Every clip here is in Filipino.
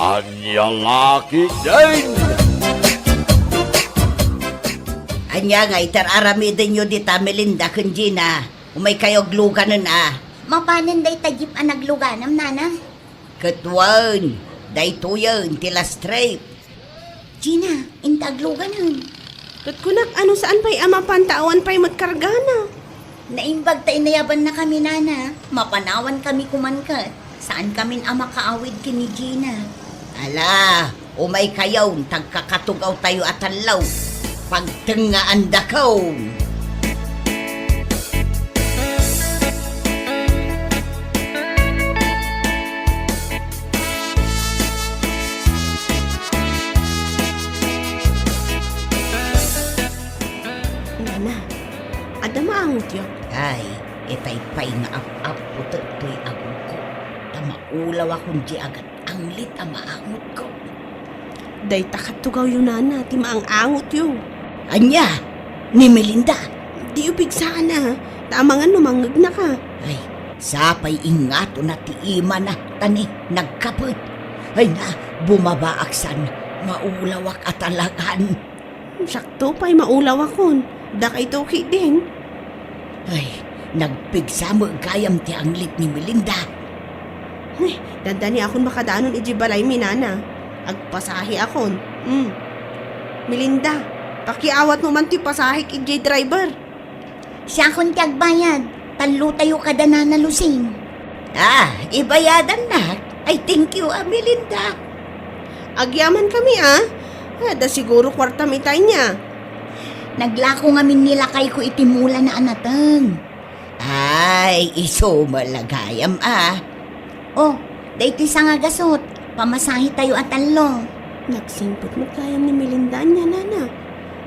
Anya laki din. Anya nga itararamidan nyo di ta Melinda kun Gina. Umay kayo gluganan Mapanan day tagip ang nagluganam, nana. Katwan, day tuyan tila straight. Gina, intagluganan. Kat kunak ano saan pa'y ama pantawan pa'y magkargana. Naimbag ta inayaban na kami, nana. Mapanawan kami kumankat. Saan kami ang makaawid kini Gina? Ala, umay kayo, tagkakatugaw tayo at alaw. Pagtengaan dakaw. Nana, ada maangot yun. Ay, itay pay nga ap-ap puto to'y agong ko. Tamaulaw akong di agad ang lit ang maangot ko. Day takatugaw yun, nana, ti maang-angot yun. Anya, ni Melinda. Di upig sana, tamangan numangag na ka. Ay, sapay ingato na ti ima na tani nagkapit. Ay na, bumabaaksan, maulawak at alagan. Sakto pa'y maulaw akon, da kay toki din. Ay, nagpigsamo gayam ti anglit ni Melinda. Ay, dadani akon makadaanon ijibalay minana. Agpasahi akon. Melinda, pakiawat mo man ti pasahi kay driver. Siya akong tiyagbayad. Talo tayo kada nanalusing. Ah, ibayadan na. Ay, thank you, Melinda. Agyaman kami da siguro kwarta mitay niya. Naglako ngamin nila kay ko itimula na anatang. Ay, iso malagayam Oh, dayti sa nga gasot. Pamasahe tayo at talo. Nagsimpot mo kayam ni Melinda niya, nana.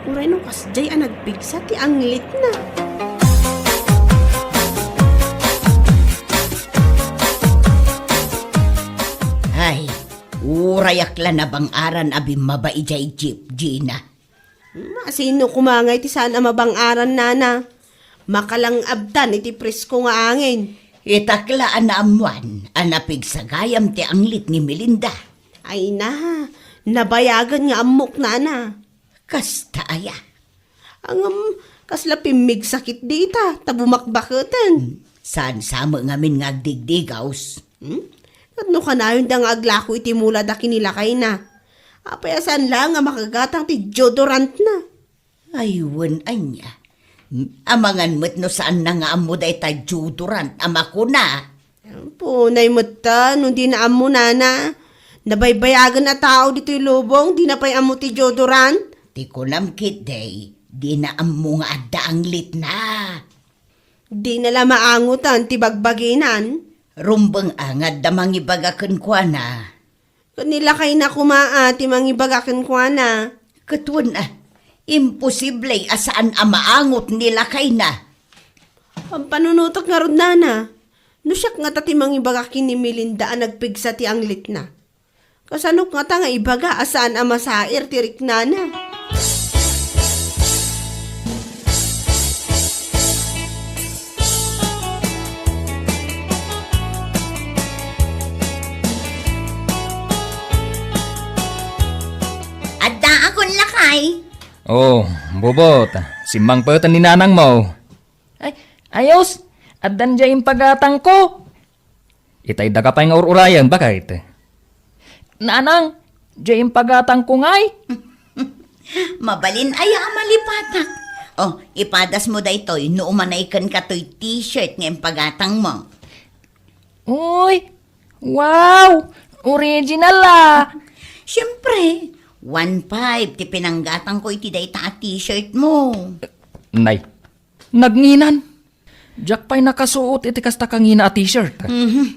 Uray nung kasjay nagpigsa ti anglit na. Ay, urayakla na bang aran abim mabaijay jeep, Gina. Sino kumangay ti saan ang mabang-aran, nana? Makalang abdan iti presko nga angin. Itaklaan na amuan, anapig sa gayam ti anglit ni Melinda. Ay na, nabayagan nga amok, nana. Kasta aya. Ang kasla pimig sakit dita, tabumakbaketan. Saan sama ngamin ngagdigdigaws? At no ka na yun da nga aglako iti mula da kinilakay na. Apayasan lang nga makagatang ti deodorant na. Aywan anya. Amangan mo't no saan na nga amo day ta deodorant, ama ko na. Punay mo ta, nung di na amo, nana. Nabaybayagan na tao dito'y lubong, di na pa'y amo ti deodorant. Ti ko namkit day, di na amo nga adda anglit na. Di nala maangutan ti bagbaginan. Rumbang angad da mangibagakan kwa na. Kanila kay na kumaa ti mangibagakan kwa na. Katuan imposible asaan ang maangot nila kay na. Ang panunutok nga rod, nana. Nusyak nga tati mangibagakin ni Melinda ang nagpigsa ti anglit na. Kasanok nga ta nga ibaga asaan ang masair ti riknana. Adda akong lakay. Oh, bubot. Simbang patan ni nanang mo. Ay, ayos. Addan dya yung pagatang ko. Itay daga pa yung urayan, bakit? Nanang, dya yung pagatang ko ngay. Mabalin aya malipatak. Oh, ipadas mo da ito'y nuumanaykan ka to'y t-shirt ng pagatang mo. Uy, wow, original Siyempre, 1.5 ti pinanggatang ko iti day ta t-shirt mo. Nay, nagninan. Jack pa'y nakasuot iti kasta kangina a t-shirt.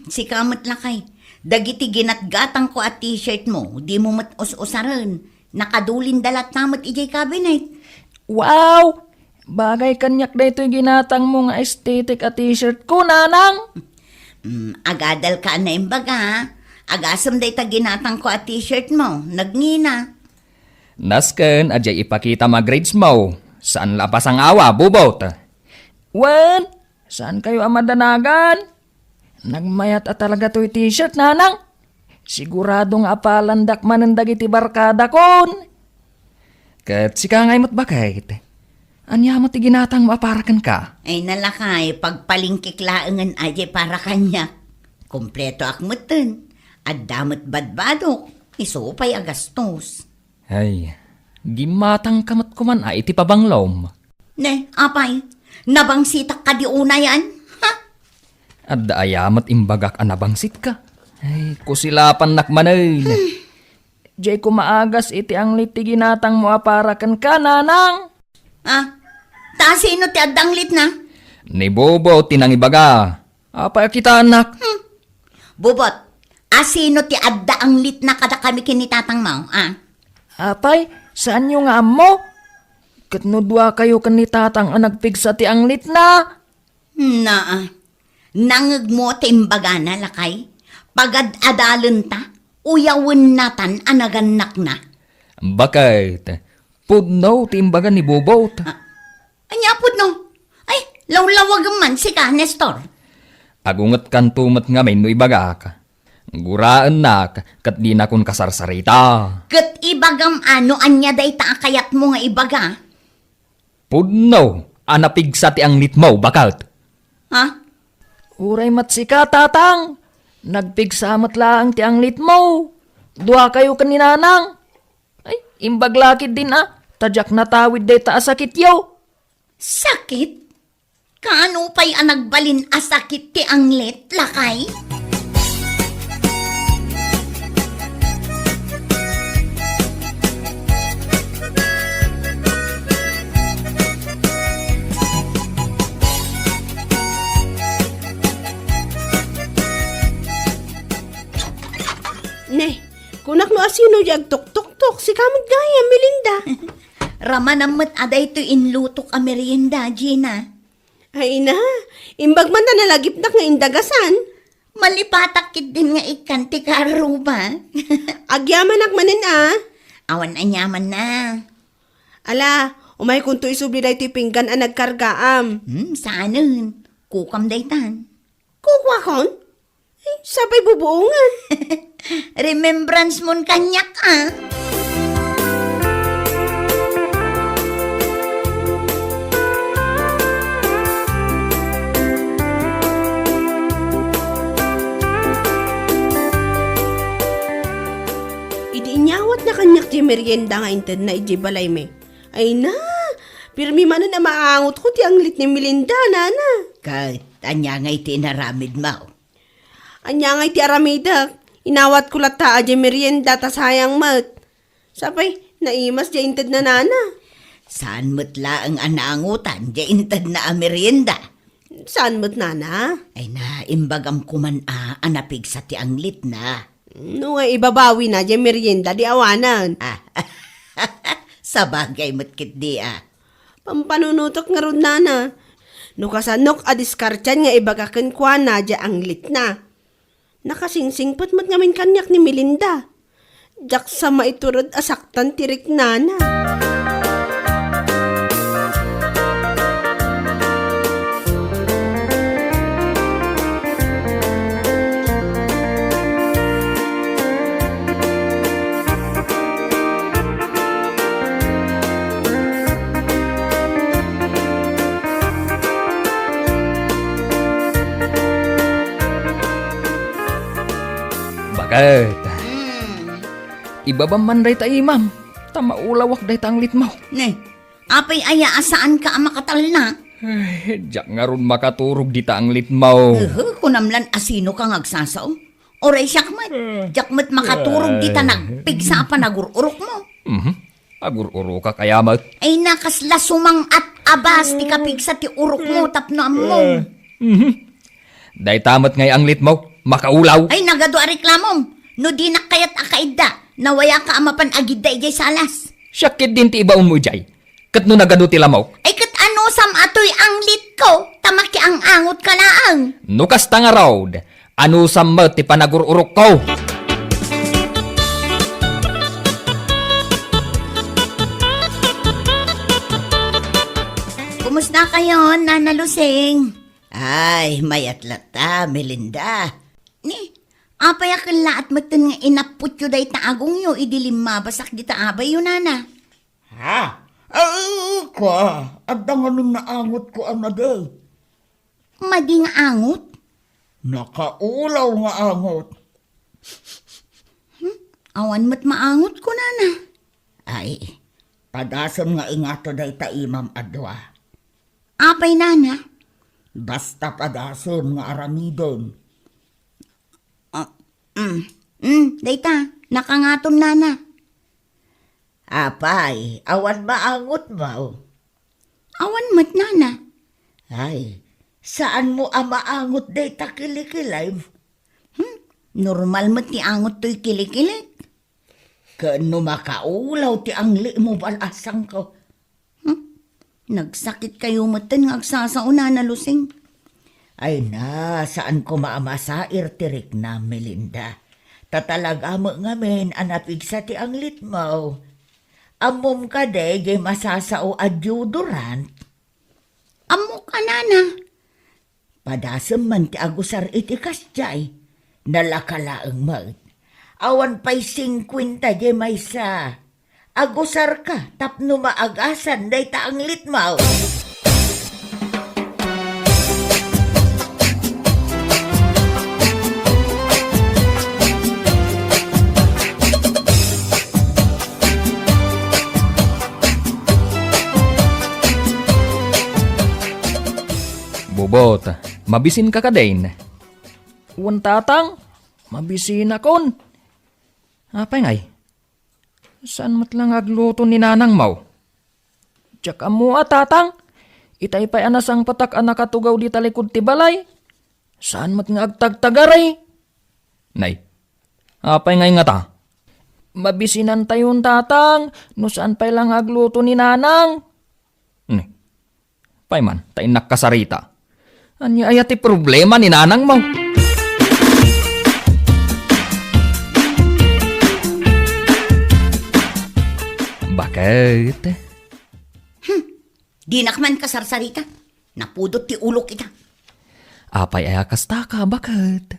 Si kamot lakay. Dagiti ginatgatang ko at t-shirt mo, di mo mat-us-usaran. Nakadulin dalat namot ijay cabinet. Wow, bagay kanyak da ito'y ginatang mo nga aesthetic a t-shirt ko, nanang. Agadal ka na imbaga. Agasam day ta ginatang ko at t-shirt mo. Nagngina. Nasken, adjay ipakita mag-grades mo. Saan lapas ang awa, bubot? Wen, saan kayo amadanagan? Nagmayat at talaga to'y t-shirt, nanang. Siguradong apalandak manendag iti barkada kon. Kat sika ngay mo't bakit? Anya mo ti ginatang maaparakan ka? Ay nalakay, pagpalingkiklaangan aje para kanya. Kompleto akmutin. At damot badbadok. Isupay agastos. Ay, gimatang kamat kuman ay iti pabanglom. Ne, apay, nabangsitak ka di una yan? Ha? At daayamat imbagak anabangsit ka. Ay, kusilapan nakmanay. Jay kumaagas iti ang liti ginatang mo aparakan ka, nanang. Ah, sino ti adanglit na? Ni Bobo tinang ibaga. Apa kita anak? Bubot, sino ti adda ang lit na kada kami kinitatang mo? Ah? Apay, saan yung amo? Katnudwa kayo kanitatang anagpigsa ti ang lit na. Na, nangag mo ti imbaga na lakay. Pagad adalon ta, uyawin natan anaganak na. Bakit? Pudno ti imbaga ni Bobo. Anya pud no? Ay, lawlawag man si ka, Nestor. Agungat kan tumat nga may no ibaga ka. Guraan na kat di na kun kasarsarita. Kat ibagam ano anya day ta kayat mo nga ibaga. Pudno, anapigsa ti ang lit mo, bakit? Ha? Uray matsika, tatang. Nagpigsa matlaang ti ang lit mo. Dua kayo kaninanang. Ay, imbaglakid din Tadyak natawid day ta asakit yaw. Sakit? Kaano pa'y anagbalin asakit ti anglet, lakay? Ne, kunak no asino jag tuk-tuk-tuk, si kamot gaya, Melinda. Ramanamot aday to inlutok a merienda, Gina. Ay na, imbag man na nalagip na nga indagasan. Malipatakit din nga ikan ti karuba. Agyaman akmanin Awan anyaman na. Ala, umay kung to isubli da ito pinggan ang nagkargaam. Saanan? Kukam daytan. Kukwa kon? Ay, sabay bubuungan. Remembrance mon kanyak Inyawat na kanyak di merienda nga inted na iji balay me. Ay na, pirmi man na maangot ko ti ang lit ni Melinda, nana. Kahit anya nga iti naramid mo. Anya nga iti aramidak, inawat ko lata aji merienda ta sayang mat. Sapay, naimas di inted na nana. Saan matla ang anangutan, di intad na amerienda. Saan mat nana? Ay na, imbagam kuman anapig sa ti anglit na. No nga ibabawi na di merienda di awanan. Sa bagay matkit di Pampanunutok nga ron nana. No kasanok adiskartyan nga ibagakan kwa na di ang lit na. Nakasingsingpot mat ngamin kanyak ni Melinda. Jak sa maiturod asaktan tirik nana. Bakit? Ibabam man day ta imam. Tamaulawak day ta ang lit mo. Ne, apay aya asaan ka makatal na? Ay, diyak nga ron makaturog di ta ang lit mo. Kunamlan asino ka ngagsasaw? Oray siyakmat, jakmat makaturog di ta nagpigsa pa nagururok mo. Agur-uro ka kaya mat. Ay nakasla sumang at abas ti kapigsa ti urok mo tapno mo. Day tamat ngay ang lit mo. Makaulaw. Ay nagado a reklamong, no di na kayat akaida, nawaya ka amapan agida ijay salas. Syakit din ti ibaon mo jay. Kat no nagado ti lamaw. Ay kat ano sam atoy ang lit ko, tamaki ang angot ka laang. Nukas ta nga raw. Ano sammat ti panagururok ko. Kumusta kayo, Nana Lusing? Ay, mayat lata, Melinda. Ni, Apay akala at matan nga inaput yu day taagong yu, idilim mabasak di taabay yu nana. Ha? Ay, ko. At danganon na angot ko ang naday. Mading angot? Nakaulaw nga angot. Awan mat maangot ko nana. Ay, padasam nga ingato day ta imam adwa. Apay nana? Basta padasam nga aramidon. Dayta, nakangatom nana. Apay, awan maangot mo. Awan mat nana. Ay, saan mo ang maangot day ta kilikilay? Normal mat ti angot to'y kilikilik. Kano makaulaw ti angli mo balasang ko. Nagsakit kayo matan nga agsasauna na lusing. Ay na, saan ko maamasair tirik na, Melinda. Tatalaga mo ngamin anapig sa ti anglit mo. Amom ka de, gay masasao adjudorant. Amo ka nana. Padasam man ti agusar iti kasjay. Nalakalaang mag. Awan pa'y 50 di may sa. Agusar ka, tapno maagasan, day taanglit mo. Bobot, mabisin ka kadain. Uwan tatang, mabisin akon. Apay ngay? Saan matlang agluto ni nanang mau? Tsak amo tatang, itay pa'y anasang patak anak katugaw di talikod ti balay. Saan mat nga agtagtagaray? Nay, apay ngay nga ta? Mabisinan tayon tatang, no saan pa'y lang agluto ni nanang? Nay, pa'y man, tayo nakasarita. Anya ayati problema ni nanang mo. Bakit? Di nakman kasarsarita. Napudot ti ulo kita. Apay ayakas ta ka, bakit?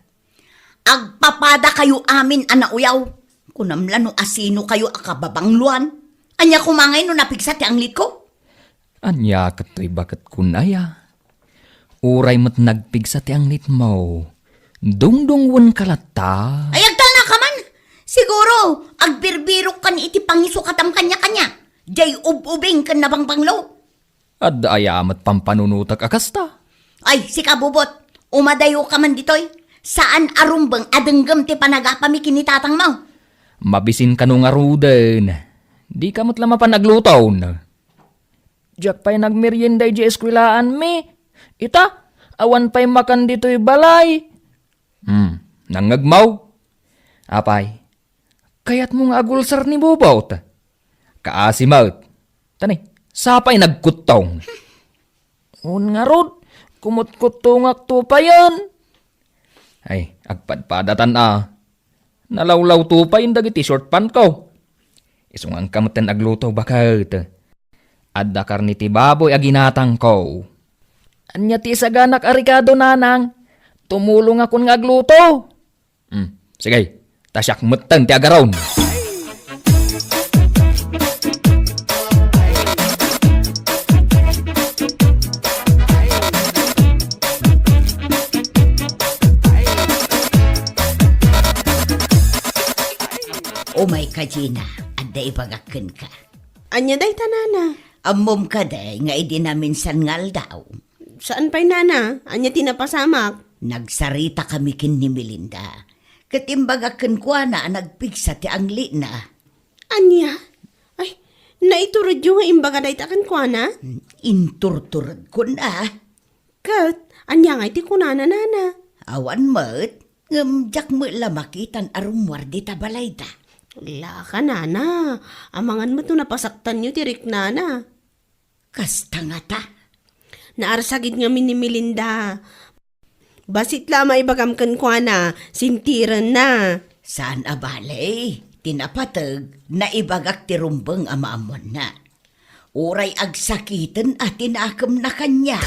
Agpapada kayo amin anauyaw. Kunamlan no asino kayo akababangluan. Anya kumangay no napigsa ti anglit ko. Anya kato'y bakit kunaya? Uray mo't nagpigsa ti anglit mo. Dungdungwan kalata. Ay agtal na ka man. Siguro, agbirbirok kan iti pangisukatam kanya-kanya. Jay ubing kan nabang panglo. At ayamat pampanunutak akasta. Ay, si kabubot. Umadayo ka man ditoy. Saan arumbang adenggam ti panagapami kinitatang mo? Mabisin ka nung aruden. Di ka mo't lama pa naglutaw na. Diyak pa'y nagmerienday di eskwilaan mi. Ita, awan pa'y makan dito'y balay. Nangagmaw. Apay, kayat mong agulsar ni Bobot. Kaasimaut. Tani, sapay nagkutong. Un nga rod, kumut-kutungak to pa yan. Ay, agpadpadatan Nalawlaw to pa yung dagiti short pan ko. Isungang kamutan agluto bakit. Adda karniti baboy aginatang ko. Anya ti saganak arikado nanang. Tumulong akong ngagluto. Sige, tasyak mutan ti agaron. Umay ka, Gina. Anda ibagakin ka. Anya day tanana. Amom ka day, nga idi namin sangal daw. Saan pa'y nana? Anya tinapasamak? Nagsarita kami kin ni Melinda. Katimbagakin ko na nagpigsa ti angli na. Anya? Ay, naiturod yung nga imbaga day takan ko na? Inturturad ko na. Kat, anya nga iti kunana nana. Awan mo't, ngamjak mo lamakitan arumwar di tabalay da. La ka nana. Amangan mo to napasaktan nyo tirik nana. Kasta nga ta. Naarsagid nga ni Melinda. Basit la maibagamkan ko na, sintiran na. Saan abalay? Tinapatag na ibagak ti rumbeng amaamon na. Uray agsakitan at tinakam na kanya.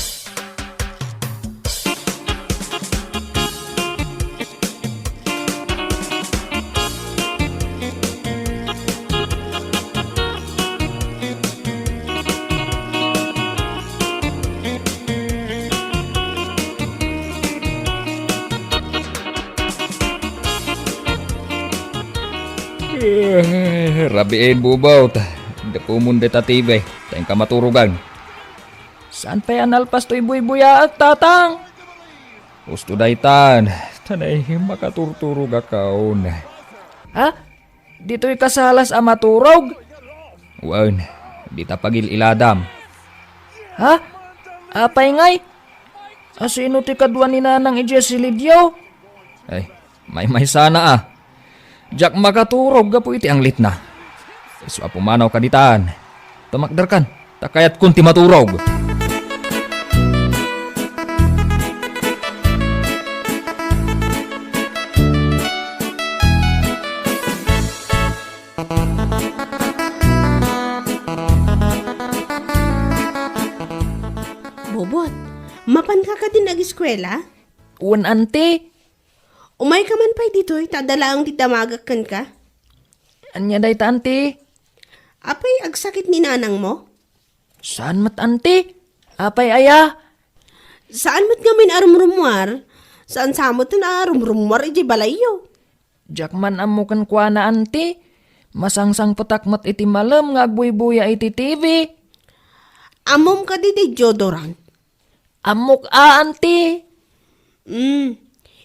Rabiin bubot. Hindi po mundi tative. Tayong kamaturugan. Saan pa yan alpas to'y buy-buya at tatang? Gusto daytan. Tanay makaturturog akaon. Ha? Dito'y kasalas a maturog? Wan, di tapagil iladam. Ha? Apay ngay? Asino ti kadwa ni nanang ije si Lidyo? Ay, may sana ah. Jack makaturog gapo iti ang lit na. So apumanaw kaditaan. Tumakdarkan, takayat kunti maturog. Bobot, mapan ka din nag-eskwela? Un ante, Umay ka man pa'y dito'y tadala ang titamagakan ka? anya day ta ante? Apay agsakit ni nanang mo? Saan mat ante? Apay aya? Saan mo't ngamin arumrumwar? Saan samot na arumrumwar iti balayo? Jack man amukan kwa na ante. Masangsang patakmat iti malam nga agbuy-buya iti TV. Amom ka di deodorant. Amok ante.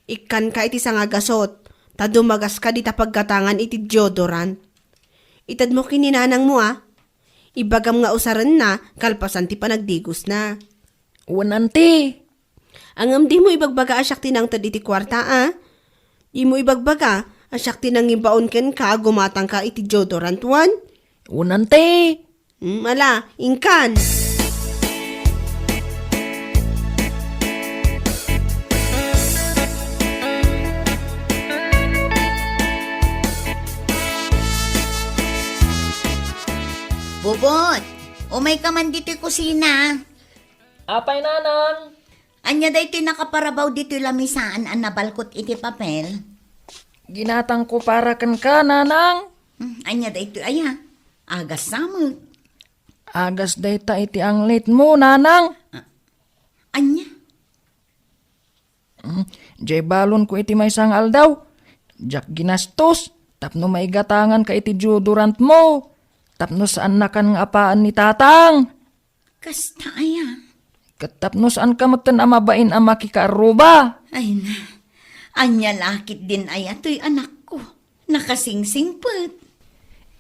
Ikan ka iti sangagasot. Tadumagas ka di tapaggatangan iti deodorant. Itad mo kininanang mo Ibagam nga usaran na, kalpasan ti panagdigos na. Un ante. Angam di mo ibagbaga asyak tinang tad iti kwarta Di mo ibagbaga asyak tinang ibaon ken ka gumatang ka iti deodorant wan. Un ante. Ala, ingkan. Bubot, umay ka man dito'y kusina. Apay nanang. Anya day ito'y nakaparabaw dito'y lamisaan ang nabalkot iti papel. Ginatang ko para kan ka nanang. Anya day ito'y aya. Agas samot. Agas day ta iti ang late mo nanang. Anya? Jay balon ko iti may sangal daw. Jack ginastos. Tapno may gatangan ka iti deodorant mo. Tapno saan na kan nga apaan ni tatang. Kasta aya. Katapno saan ka matan amabain ang makikaruba. Ay na. Anya lakit din aya to'y anak ko. Nakasingsingpet.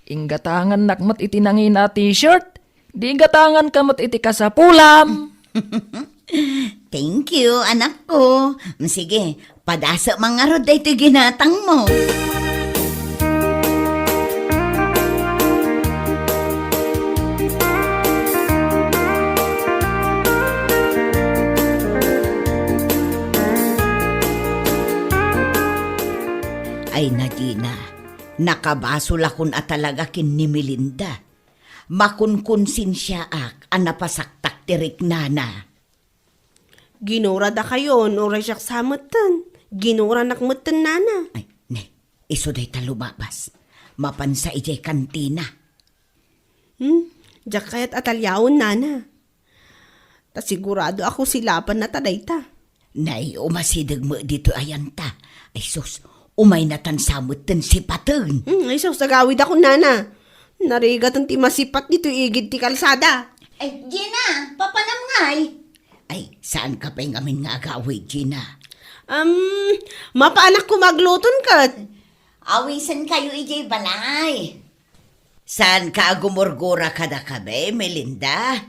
Inggatangan nakmat iti nangina t-shirt. Di gatangan kamot iti kasapulam. Thank you, anak ko. Sige, padasa mga rod ay ito'y ginatang mo. Ay Nadina, nakabasol akon at talaga kin ni Melinda. Makunkunsin siya ang napasaktak tirik nana. Ginura da kayo, oray siyak samatan. Ginura nakmutan nana. Ay, ne, iso day talubabas. Mapansa ijay kantina. Diyak kaya't atalyawon nana. Ta sigurado ako silapan na tadayta. Nay, umasidag mo dito ayanta. Ay sus, umay natansamot ten sipatun. Ay sus, sagawid ako nana. Narigat ang timasipat dito igid ti kalsada. Ay, Gina, papanamngay. Ay, saan ka pa'y ngamin nga agawid, Gina? Mapaanak ko magluton kat. Awisan kayo ijay balay. Saan ka agumurgura kada kabe, Melinda?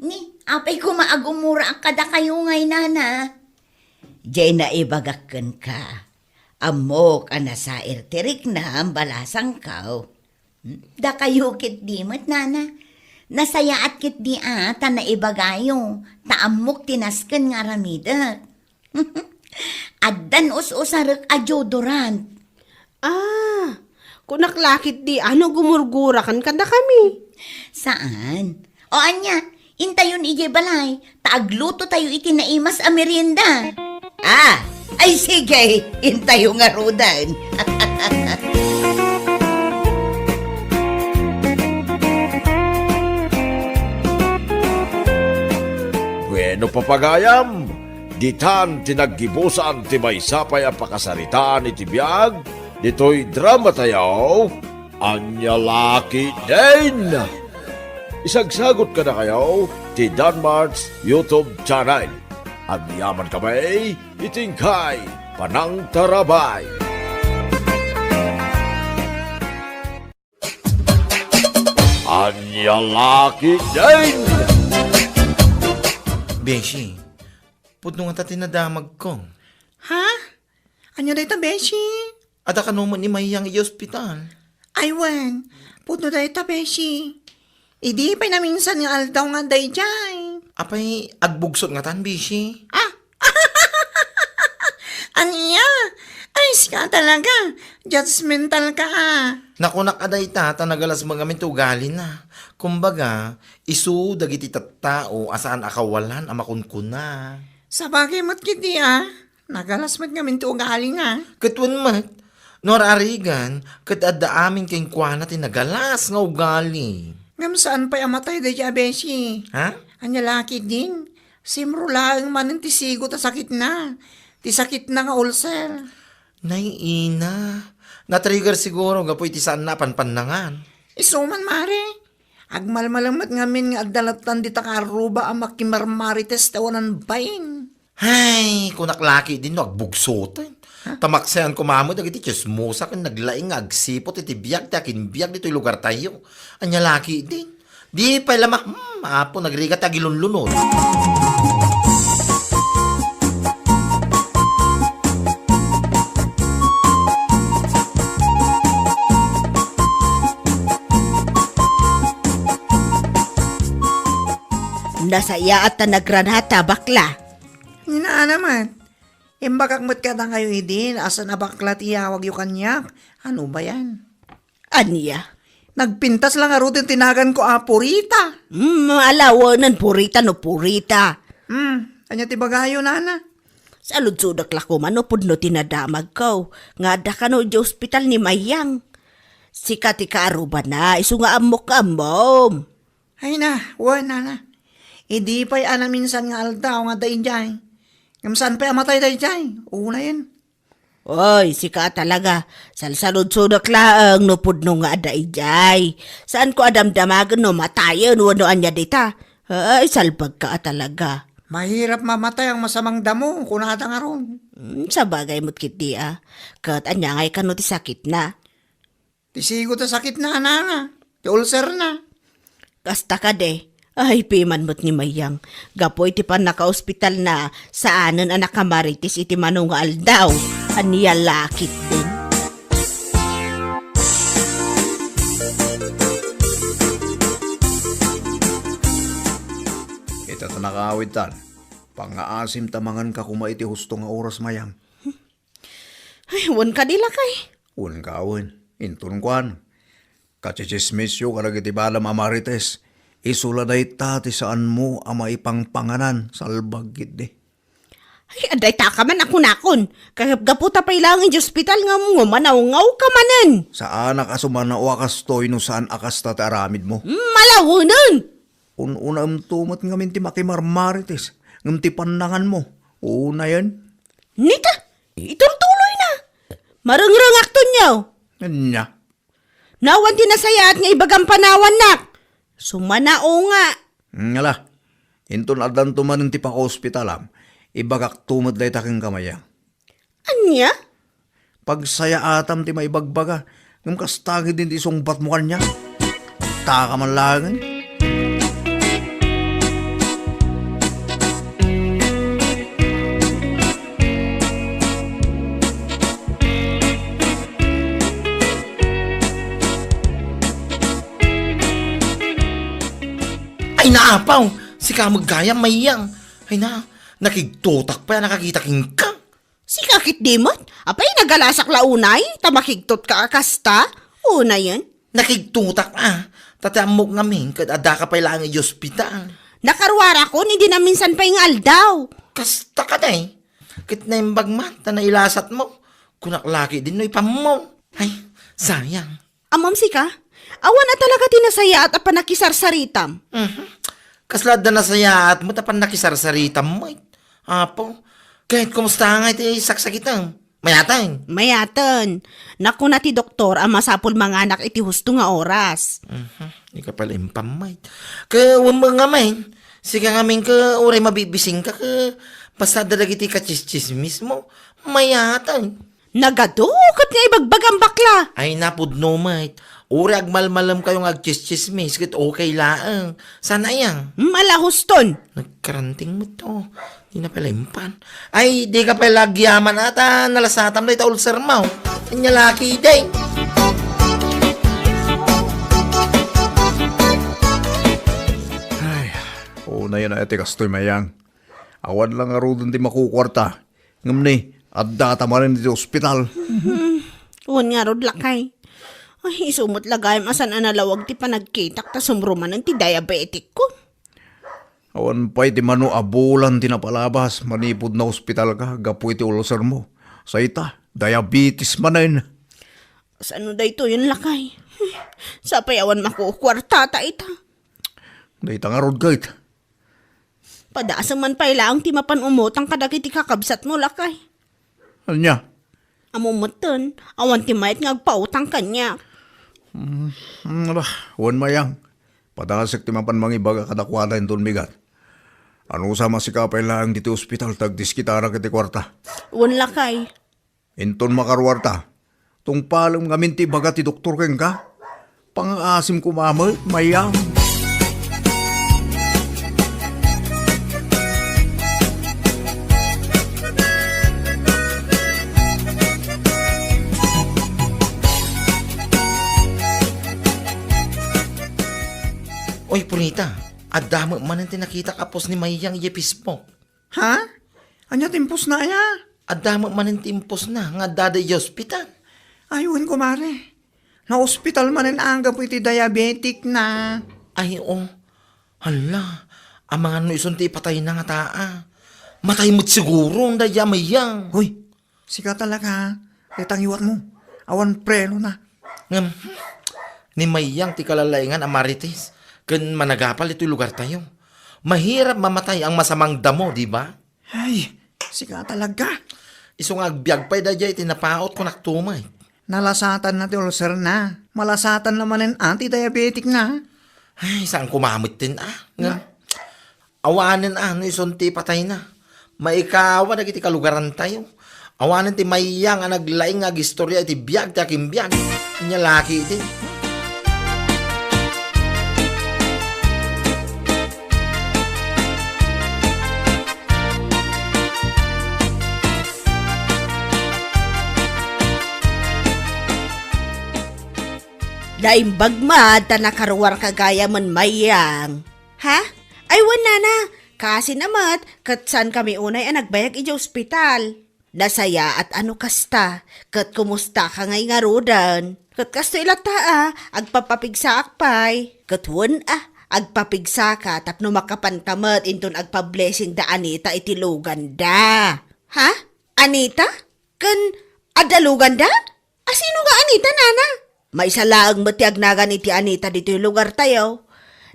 Ni, apay ko maagumura ang kada kayo ngay, nana. Jay na ibagakan ka. Amok sa irtirik na ang balasang kaw. Da kayo kit di mat, nana. Nasaya at kit di ata na ibagayo. Taamok tinaskan nga ramida. Addan us-usarek a deodorant. Kunaklakit di ano gumurgura kan kada kami. Saan? O anya, intayon ije balay. Taagluto tayo iti naimas a merienda. Ay sige, intayo nga rudan. Bueno papagayam, ditan tinaggibusan ti may sapay ang pakasaritaan iti biyag, dito'y drama tayo, Anya laki din! Isagsagot ka na kayo ti Danmarks YouTube channel. Ang yaman kami, itingkay, panang tarabay. Anya laki din! Beshi, pudno nga ta tinadamag ko. Ha? Anya dayta beshi? Ada ka naman ni Mayang i-hospital. Aywan, puno dayta beshi. Idi pa na minsan nga aldaw nga dayjay. Apay, agbugsot nga tan, Beshi. Anya? Ay, ka talaga. Judgmental ka Nakunak aday ta, nagalas mga mintugali na. Kumbaga, isu dagiti tattao asaan akawalan amakunkuna. Sa bagay mo't kiti Nagalas mo't nga minto ugali nga. Katwan mat, nor arigan, kat adda amin keng kuwana tinagalas nga ugali. Ngam saan pa'y amatay dayja beshi? Ha? Anya laki din. Simrulaang manin ti sigo ta sakit na. Ti sakit na nga ulcer. Nay ina, na-trigger siguro gapoy ti saan na panpanangan. Isuman mare. Agmalmalamat ngamin nga agdalatan di takaruba ang makimarmarites tawanan bayin. Hay, kunak laki din no, agbugsotan. Tamaksayan ko mamo, dagiti chismosa kan naglaing nga agsipot iti biyag, takin biyag dito'y lugar tayo. Anya laki din. Di pa lamang, apo nagrigat agilunlunod. Nasaya at nagranata bakla. Nina naman. Imbakak mo't ka na kayo idin, asan abaklat iyawag yung kanyak. Ano ba yan? Anya? Nagpintas lang nga rutin tinagan ko purita. Alawanan purita no purita. Anya tibagayo nana. Sa ludsudak lako man no pudno tinadamag ko. Nga da ka no di hospital ni Mayang. Sika ti kaaruba na, isu nga amok-amom. Ay na, nana. Idi pa'y ana minsan nga aldaw nga dahin jay. Ngamsaan pa'y amatay dahin jay. Una yan. Oy, sika talaga. Salsalud-sudak laang no pudno nga ada ijay. Saan ko adamdamagan no matayan wano anya dita. Ay, salbag ka talaga. Mahirap mamatay ang masamang damo kung nata nga ron. Sa bagay mo't kiti Kat anya ngay ka no ti sakit na. Tisigo ta sakit na nga. Ti ulcer na. Kasta ka de. Ay, piman mo't ni Mayang. Gapoy ti pan naka-hospital na saanan anak kamaritis iti manong nga aldaw. Aniya lakit din. Ita ta nakaawid tan. Pangaasim tamangan ka kumaiti husto nga oras mayam. Ay, wan ka dila kay. Un kaawin, intun kwan. Kachichismisyo karagiti balam amarites. Isula day ti saan mo ama ipang panganan salbagit de. Ay, aday ta ka man ako nakon. Gaputa pa ilang in hospital nga mo manaw-ngaw ka manan. Sa anak asuman na wakas toy no saan akas tataramid mo. Malawanan! Una tumat nga minti makimarmarites. Ngam ti pandangan mo. Una yan. Nita, itultuloy na. Marangrang akton niyaw. Nya. Nawan tinasayat nga ibagang panawan nak. Sumanao nga. Ngala. Intun adan tumanin ti paka-hospitalam. Ibagak tumad day taking kamaya. Anya? Pagsaya atam ti maibagbaga. Ngam kastagi din ti sungbat mo kanya. Taka man langan. Ay naapaw, si kamagaya Mayang. Ay na, nakigtutak pa nakakita king ka. Si kakit dimot? Apay nagalasak launay? Tamakigtot ka akasta? Una yan. Nakigtutak tatamok ngamin kad ada ka pa ilang i-hospital. Nakarwara ko, hindi na minsan pa yung aldaw. Kasta ka day. Kit na yung bagman, tanailasat mo. Kunaklaki din no ipammo. Ay, sayang. Amam si ka? Awan na talaga tinasaya at apanakisarsaritam. Kaslad na nasaya at mo tapan nakisarsarita mo. Apo, kahit kumusta nga iti saksakitam. Mayatan. Mayatan. Naku na ti doktor, ang masapul mga anak iti husto nga oras. Di ka pala impamay. Ka mga main. Sige nga min ka oray mabibising ka ka. Basta dalagiti ka chismis mo. Mayatan. Nagadukot nga ibagbagang bakla. Ay napudno mate. Oray agmalmalam kayong agchismis. Kit okay laang. Sana yang. Malahuston. Nagkaranting mo to. Di na pala impan. Ay, di ka pala gyaman ata. Nalasatam na ita ulcer mo. Kanya laki day. Una yan na iti kastoy mayang. Awan lang nga rin di makukwarta. Ngam ni, at data man rin di ospital. Uwan nga rod lakay. Ay, sumot lagay masan analawag ti panagkitak ta sumruman ng ti diabetic ko. Awan pa'y ti mano abulan ti napalabas. Manipod na ospital ka, gapu iti ulcer mo. Sa ita, diabetes man na yun. Sano da ito yun lakay? Sa payawan makukwarta ta ita. Dahita nga rod gait. Padaasa man pa ilaang ti mapan umutang kadagiti kakabsat mo lakay. Ano niya? Amumutan, awan ti mayat nga agpautang kanya. Wan mayang. Padasik ti mapan mga ibaga kadakwala yung tulmigat. Ano sa masikapay lang dito ospital tagdis kitara kiti kwarta. Uwan lakay. Inton makarwarta. Tung palam ngamin ti baga ti doktor keng ka. Pang-asim kumamay, mayang. Oy, Punita. Adamo man ang tinakita kapos ni Mayang iyepis mo. Ha? Anya timpos na ya? Adamo man ang timpos na nga daday hospital. Ayun, kumare. Na-hospital man ang angga po iti diabetic na. Ay, oh. Hala. Ang mga nuison ti patay na nga taa. Matay mo't siguro ang daya Mayang. Hoy, sika talaga. Itang iwat mo. Awan preno na. Ngam, ni Mayang ti kalalaingan ang marites. Kan managapal ito'y lugar tayo. Mahirap mamatay ang masamang damo, di ba? Ay, sika talaga. Isong agbyag pa'y dadya itinapaot ko naktumay. Nalasatan na ti ulcer na. Malasatan naman ang anti-diabetic na. Ay, saan kumamit din Nga. Awanin no isunti patay na. Maikawa na kiti kalugaran tayo. Awanin ti Mayang ang naglaing ag istorya iti biyag ti aking biyag. Kanya laki din. Laimbag ta nakaruwar kagaya man Mayang. Ha? Ay wala na. Kasi namat, katsan kami unay ang nagbayag ija ospital. Nasaya at ano kasta, kat kumusta ka ngay nga rodan. Kat kasto ilata agpapapigsa akpay. Kat wan agpapigsa ka tapno makapan kamat inton agpa-blessing da Anita itilugan da. Ha? Anita? Kan adalugan da? Asino nga Anita, nana? May salaang matiag nagan iti Anita dito yung lugar tayo.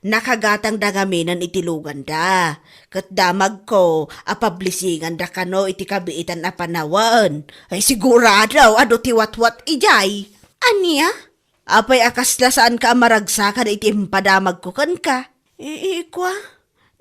Nakagatang dangaminan iti lugan da. Kat damag ko, apablisingan da kano iti kabiitan na panawan. Ay sigurado, ado ti watwat ijay. Aniya? Apay akas na saan ka amaragsakan iti impadamag ko kan ka. Ikwa?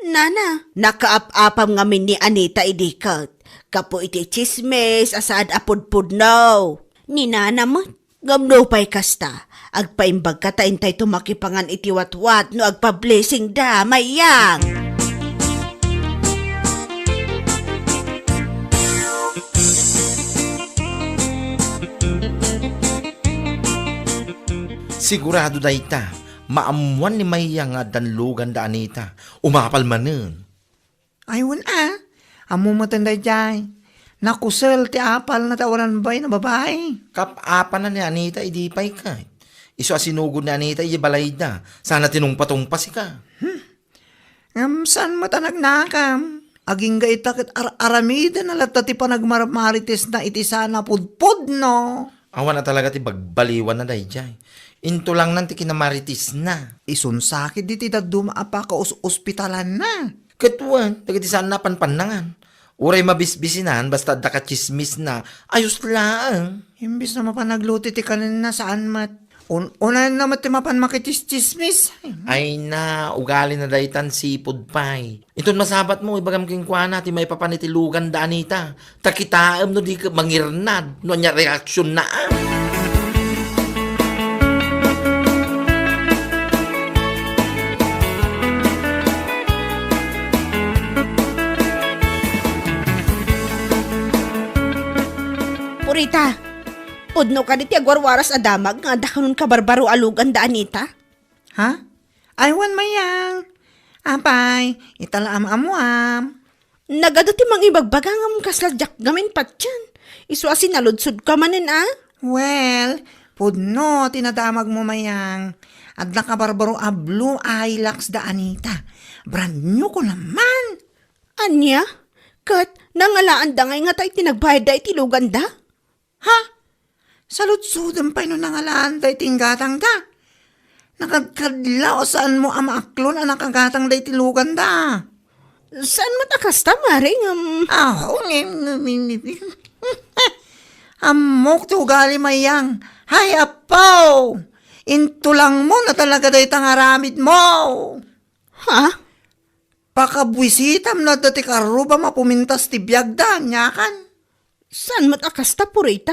Nana, nakaap-apam ngamin ni Anita idikat. Kapo iti chismes asaad apudpud no. Ni Nana mo. Gamno pa'y kasta, agpaimbag ka taintay tumakipangan itiwatwat no agpa-blessing da, Mayang. Sigurado dayta, maamuan ni Mayang nga danlugan da Anita. Umapal manen. Ayun Amo matanda dyan. Nakusel ti apal na tawanan bay na babae. Kap-apa na ni Anita, idipay ka. Iso asinugod ni Anita, ibalay da. Sana tinungpa-tungpa si ka. Saan matanag nakam? Aging ga itakit aramida na lata ti panagmarmarites na iti sana pudpud no. Awan na talaga ti bagbaliwan na dayjay. Into lang nanti kinamaritis na. Isun sakit di ti dumaapa ka ospitalan na. Katuan, dagiti saan na panpanangan. Uray mabisbisinan, basta chismis na, ayos lang. Imbis na mapanagluti ti kanina saan mat. Una na mat ti mapan makitis-chismis. Ay na, ugali na daytan sipod pay. Iton masabat mo, ibagam kinkwana, ti may papanitilugan da anita. Takitaam no di ka mangirnad, no anya reaksyon na. Purita, udno ka di ti agwarwaras adamag nga da kanon ka barbaro alugan da Anita? Ha? Aywan mayang. Apay, itala amuam. Nagado ti mang ibagbagang am kasladyak gamin patyan. Isuasin naludsud ka manin Well, pudno, tinadamag mo mayang. At nakabarbaro a blue Hilux da Anita. Brand new ko naman. Anya? Kat, nangalaan da ngay nga tayo tinagbayad da itilugan da? Ha? Salutsudan pa no nangalaan da itinggatang da. Nakagkadlaw saan mo amaaklon ang nakagatang da itilugan da. Saan matakas ta, maring? Amok to ugali mayang. Hay apaw! Intulang mo na talaga da itang aramid mo. Ha? Pakabwisitam na dati karuba mapumintas ti biyag da, nyakan. Saan matakas ta, Purita?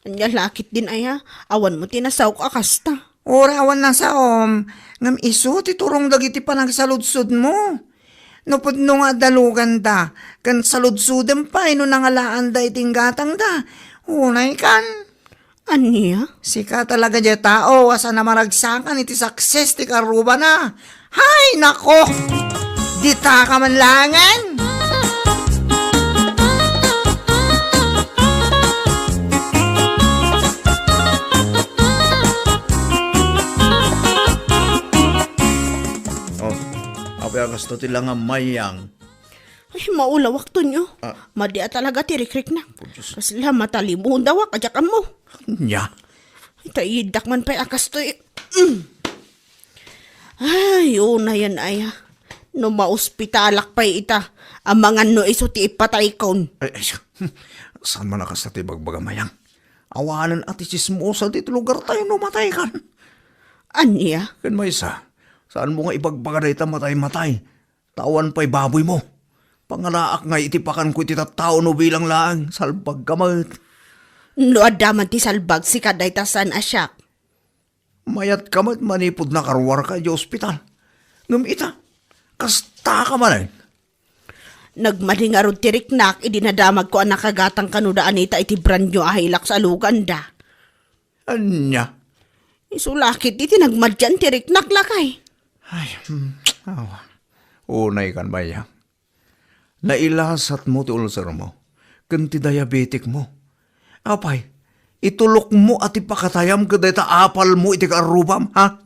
Anya lakit din aya, awan mo tinasaw ka kasta. Orawan na sa ngam iso ti turong dagiti panagsaludsud mo. Nupod no nga dalugan da, kan saludsudem pa ino nangalaan da iting gatang da. Unay kan. Anya? Sika talaga dya tao, asa na maragsakan iti success ti karuba na. Hay, nako! Dita ka man langan! Apay akas to tilang nga mayang. Ay, maulawak to nyo. Madia talaga tirikrik na. Kasla matalimuhon daw, kajakan mo. Nya. Itayidak man pa'y akas to Ay, una yan aya. No mauspitalak pa'y ita. Ang mga no iso ti ipatay kon. Ay, saan man akas na tibagbaga mayang? Awanan at isismosa dito lugar tayo numatay kan. Anya? Kan may isa, saan mo nga ibagbaga na ita matay-matay? Tawan pa'y baboy mo. Pangalaak nga itipakan ko iti tao no bilang laang, salbag kamat. No adaman ti salbag si kaday tasan asyak. Mayat kamat manipod na karwar ka di ospital. Ngam ita, kasta ka man eh. Nagmalingarod ti riknak, idinadamag ko ang nakagatang kanudaan ita iti brand nyo ahilak sa luganda. Anya? Isulakit iti nagmadyan ti riknak lakay. Ay, unay kan bayang. Nailasat mo ti ulcer mo, kanti diabetic mo. Apay, itulok mo at ipakatayam ka ta apal mo iti karubam, ha?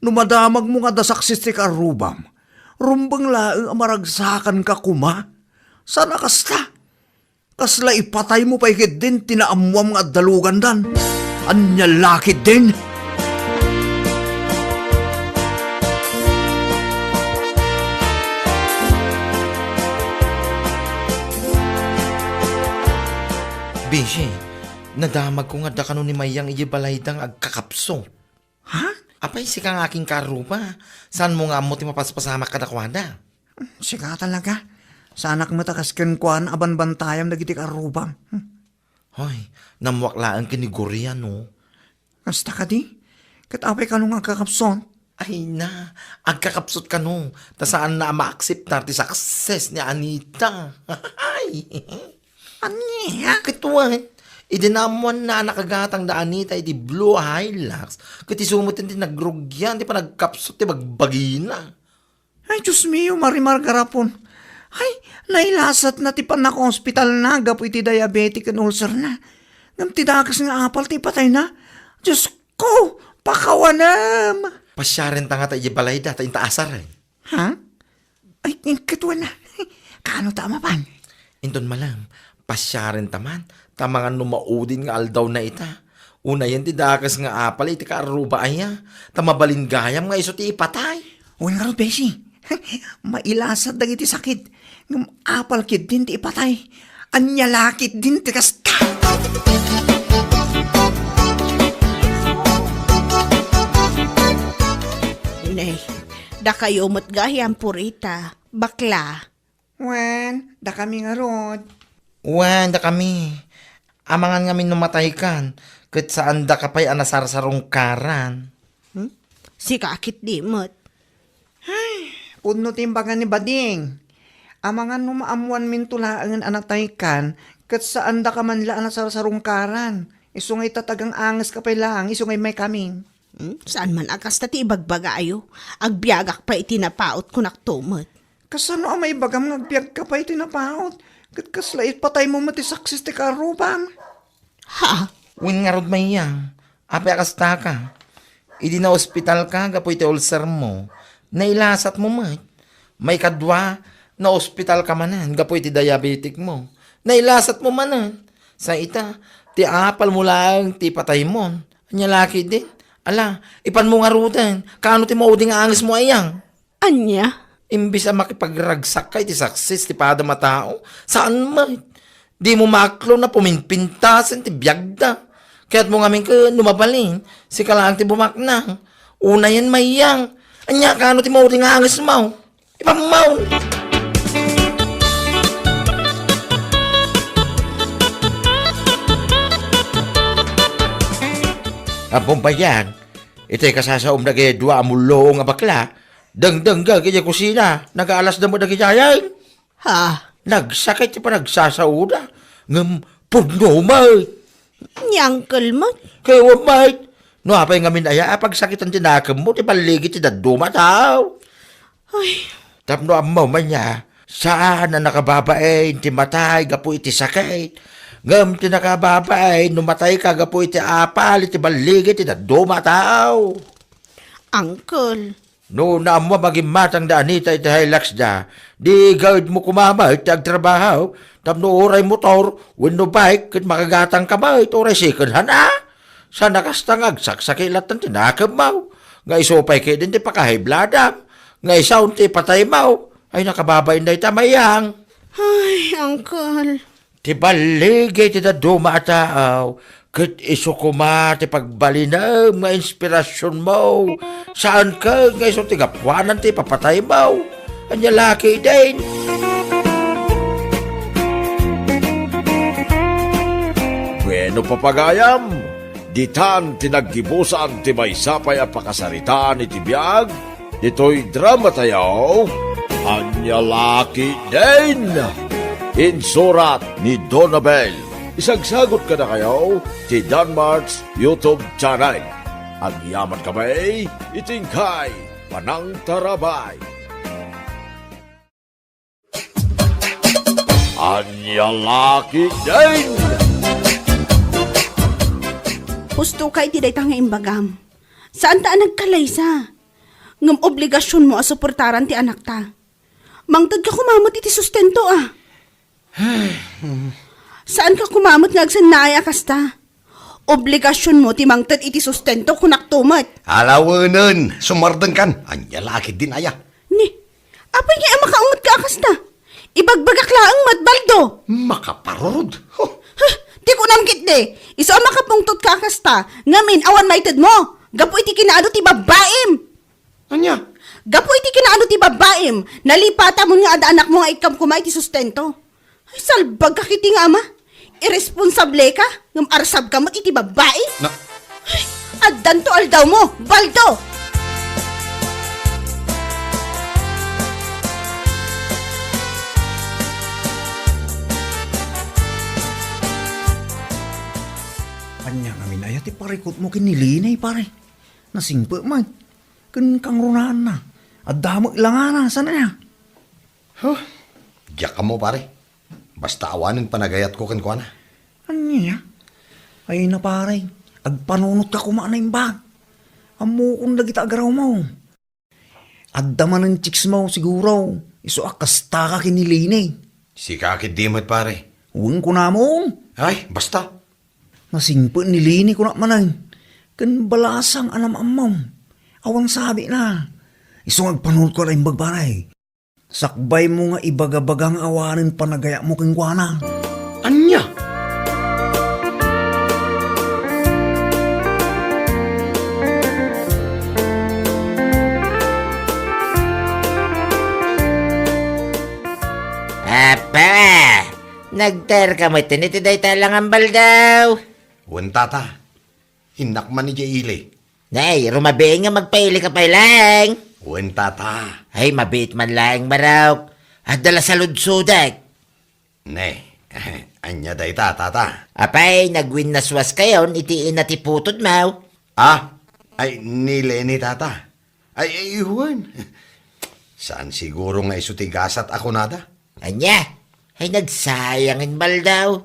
Numadamag mo nga da saksis ti karubam, rumbang laeng amaragsakan ka kuma. Sana kasta? Kasla ipatay mo pa ikit din tinaamuam nga dalugan dan. Anya lakit din. Bishi, nadamag ko nga da kanon ni Mayang ijibalaytang agkakapso. Ha? Apay si kang aking karuba. Saan mo nga mo ti mapaspasamak kadakwada? Sika talaga. Sanak matakas kenkwan aban bantayam dagiti karubam. Hoy, namwaklaan kinigurian no. Kasta ka di? Katapay ka nung kakapson. Ay na, agkakapsot ka no. Ta saan na ma-accept na ti success ni Anita. Ay, Anya? kituan. Idinamuan na nakagatang da Anita iti Blue Hilux. Kati sumutin ti nagrugyan, ti pa nagkapsot ti bagbagina. Ay, Diyos mio, marimar garapon. Ay, nailasat na ti panako hospital na, gapo iti diabetic and ulcer na. Ngam ti dakas nga apal, ti patay na. Diyos ko, pakawanam. Pasyaren ta nga tayo balay da, tayo taasar eh. Ha? Ay, katuan na. Kano tama pan? Inton malam, pasyaren taman, tamangan numaudin nga aldaw na ita. Una yan ti dakas nga apal, iti karuba aya. Tamabalin gayam nga iso ti ipatay. Uy nga ro, Beshi. Mailasat dagiti sakit. Ngam apal kid din ti ipatay. Anya lakit din ti kasta. Nay, da kayo matgayang purita. Bakla. Wen, da kami nga rod. Wan, da kami. Amangan ngamin numatay kan. Kat saan da kapay anasarsarong karan. Si kakit di mat. Puno timbangan ni Bading. Amangan numaamuan min tulaangan anak taykan, kat saan da ka man la anak sarong karan. Iso ngay tatagang angas ka pa lang, iso ngay may kaming. Saan man akas tati ibagbaga ayo. Agbiagak pa itinapaot ko naktumot. Kasano ang may bagam ngagpiyag ka pa itinapaot? Kat kaslait patay mo matisaksis ti karubam. Ha? Win nga rod mayang. Ape akasta ka. Idi na ospital ka, gapoy ti ulcer mo. Nailasat mo mat. May kadwa na ospital ka manan, gapoy ti diabetic mo. Nailasat mo manan. Sa ita, ti apal mo lang, ti patay mo. Anya laki din. Ala, ipan mo nga rudan. Kaano ti mauding angis mo ayang? Anya? Imbis ang makipagragsak ka, iti success, ti pada matao. Saan mat? Di mo maklo na puminpintasan, ti biyagda. Kaya't mo ngamin ka numabalin, si kalang ti bumaknang. Una yan mayang. Anya, kaano ti mauding angis mo? Ipamaw. Ampong bayan, ito'y kasasaom na kaya dua amulo nga bakla. Dang-dang ga kaya kusina, nag-aalas na mo na kiyayan. Ha? Nagsakit pa nagsasauda. Ngam, pudno, mate. Nyangkel mat? Kaya mate. No, apay ngamin aya, pagsakit ang tinakam mo, ti paligid ti daduma tao. Ay, Tapno amaw man niya, saan na nakababain, ti matay, gapu iti sakit. Ngam ti nakababain, numatay ka, gapu iti apal, iti baligid, ti daduma tao. uncle. No, naamwa maging matang da anita iti hilax da, di gawid mo kumama iti agtrabaho, tapno oray motor, winno bike, kit makagatang kamay, iti oray second hand Sa nakastangag, saksakilat ng tinakam mo. Nga isopay kayo din ti pakahibladam. Nga isaw ti patay mo. Ay nakababay na itamayang. Ay, uncle. Ti baligay ti daduma taaw. Kit iso kuma ti pagbalinam nga inspirasyon mo. Saan ka nga iso ti gapwanan ti papatay mo. Anya laki din. Bueno papagayam, ditan tinaggibusan ti may sapay a pakasaritaan iti biyag, dito'y drama tayo, Anya Laki din! Insurat ni Donabel. Isagsagot ka na kayo ti Danmarts YouTube channel. Ang yaman kamay, itingkay, panang tarabay. Anya Laki din! Husto kay ti dayta nga imbagam. Saan ta nagkalaysa? Ngam obligasyon mo a suportaran ti anak ta. Mangtad ka kumamot iti sustento Saan ka kumamot nga agsan naaya kasta? Obligasyon mo ti mangtad iti sustento kunak tumat. Alawanan, sumardang kan. Anya laki din aya. Ni, apay nga makaungot ka kasta? Ibagbagak laang matbaldo. Makaparod. Huh. Di ko namkit de. Iso ang makapungtot ka kasta. Ngamin awan maited mo. Gapo iti kinaano ti babaim. Anya? Gapo iti kinaano ti babaim. Nalipata mo nga ada anak mo nga ikam kumay ti sustento. Ay salbag ka kiti nga ama. Irresponsable ka. Ngam arsab ka mo't iti babae. Na, Ay, addan to aldaw mo. Baldo. Anya nga minaya ti parikot mo kinilinay pare. Nasingpa man. Kan kang runaan na. At damo ilangana. Sana niya? huh. Diyak ka mo pare. Basta awanin panagayat ko kan na. Anya? Ay na pare. Agpanunot ka kumana yung bag. Amo kung nagita agaraw mo. Addaman ng chicks mo siguro. Iso akasta ka kinilinay. Si kakit di mo't pare. Huwag ko na mo. Ay, basta. Nasingpa nilini ko na manay. Kan balasang anam amam. Awang sabi na. Iso agpanunot ko rin bagbaray. Sakbay mo nga ibagabagang awanin panagaya mo king kuana. Anya? Apa! Nagter ka mo tinitiday talang ambal daw. Wen tata. Hinakman ni Jaili. Nay, rumabi nga magpaili ka pa lang. Wen tata. Ay, mabit man lang maraw. At dala sa ludsudak. Ne. Anya day tata. Apay, nagwin naswas kayon, itiin na tiputod mau. Ah, ay nile ni tata. Ay, iwan. Saan siguro nga isutigasat ako nada? Anya, ay nagsayangin bal daw.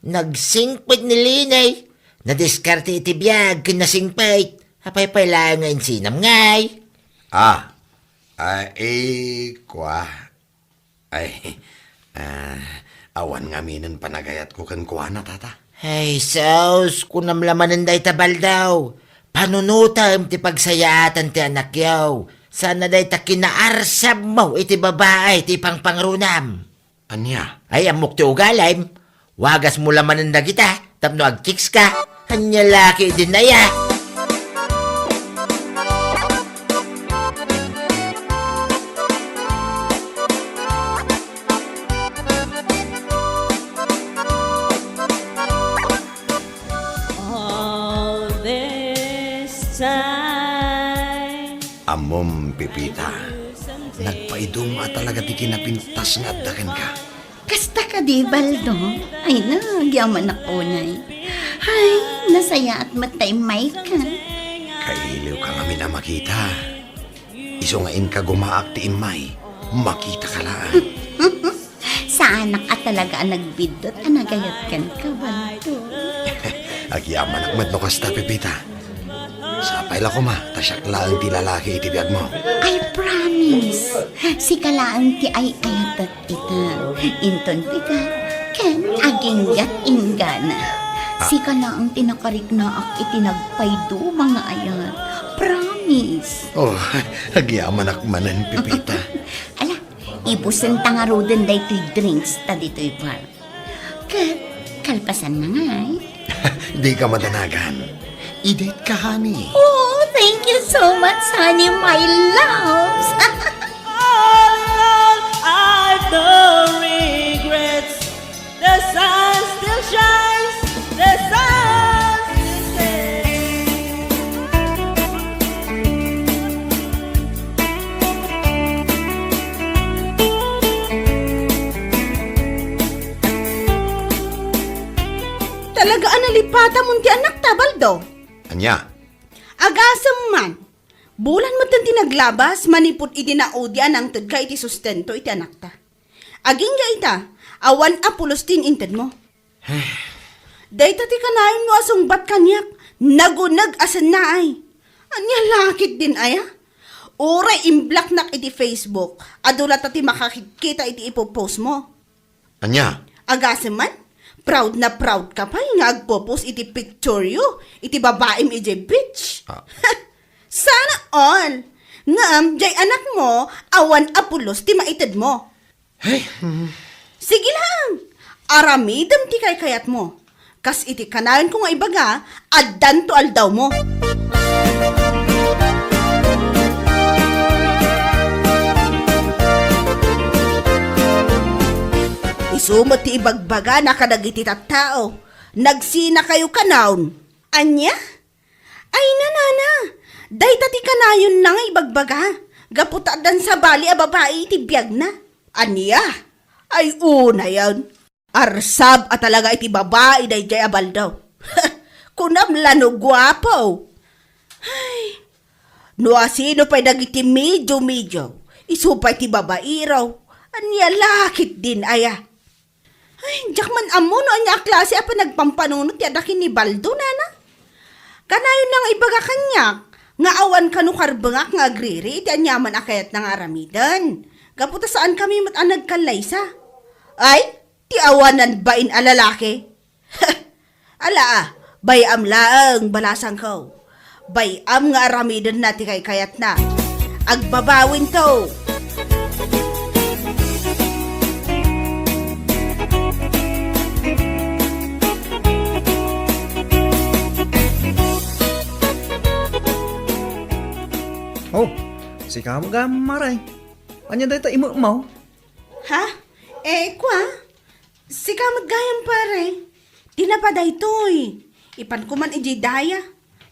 Nagsingpit ni Linay. Nadiskarte itibiyag kinasingpit. Apay pala ngayon sinam ngay. Ah, kwa. Awan nga minin panagayat ko kan kuha na tata. Ay, sus, kunam lamanan day tabal daw. Panunutam ti pagsayaatan ti anak yaw. Sana day ta kinaarsab mo iti babae ti pangpangrunam. Anya? Ay, amok ti ugalim. Wagas mo lamanan na kita. Tapno agkiks ka. Anya laki din na ya. All this time. Amom, Pipita. Nagpaidong talaga ti kinapintas nga dakan ka. Kasta ka di, Baldo? Ay, nagyaman ako, Nay. Ay, nasaya at matay may ka. Kailiw ka nga na makita. Iso nga in ka gumaak ti imay. Makita ka lang. Sa anak at talaga ang nagbidot, anagayat kan ka, Baldo. Agyaman akmat no kasta, Pipita. Sapay la ko ma, tasyak lang ti lalaki iti biyag mo. I promise. Si kalaan ti ay ayatat ita. Inton pita, ken aginggat ingana. Si kalaang tinakarik na ak itinagpaydo mga ayat. Promise. Oh, agyaman akmanan, Pipita. Ala, ibusan tangaroden day to'y drinks ta dito'y bar. Kat, kalpasan na nga eh. Di ka madanagan. I-date ka, honey. Oh, thank you so much, honey, my loves. I've no regrets. The sun still shines. The sun still stays. Talaga analipata mo ti anak ta, Baldo. Anya? Agasam man. Bulan mo tan tinaglabas, manipot iti naudya ng tudka iti sustento iti anak ta. Aging ga ita, awan apulos tin inted mo. Dayta ti kanayon mo asong bat kanyak, nagunag asan na ay. Anya lakit din aya. Oray imblak nak iti Facebook, adulat ti makakikita iti ipopost mo. Anya? Agasam man, proud na proud ka pa nga agpopost iti picture yo, iti babaim iti bitch. Ah. Sana all. Ngam, jay anak mo, awan apulos ti maited mo. Hey, Sige lang, aramidam ti kay kayat mo. Kas iti kanayon ko nga ibaga, addan to aldaw mo. Isumot ti ibagbaga na kadagiti tattao. Nagsina kayo kanaon. Anya? Ay nanana, dayta ti kanayon na nga ibagbaga. Gaputadan sa bali a babae iti biyag na. Anya? Ay una yan. Arsab at talaga iti babae day jay abal daw. Kunam lano gwapo. Ay, no asino pa'y dagiti medyo. Isupay ti babae raw. Anya lakit din aya. Ay, jakman amo no anya klase apa nagpampanunot yadakin ni Baldo, nana. Kanayon nang ibaga kanyak, nga awan kanu karbengak nga agriri, iti anyaman akayat ng aramidan. Gaputa saan kami matanag kalaysa. Ay, ti awanan bain alalaki. Ala bayam laang balasang ko. Bayam nga aramidan na ti kay kayat na. Agbabawin to. Si kamagam, maray. Anya dahi ta imo mau? Ha? Kwa? Si kamot gayam pare. Tinapaday toy. Ipan ko man ijay daya.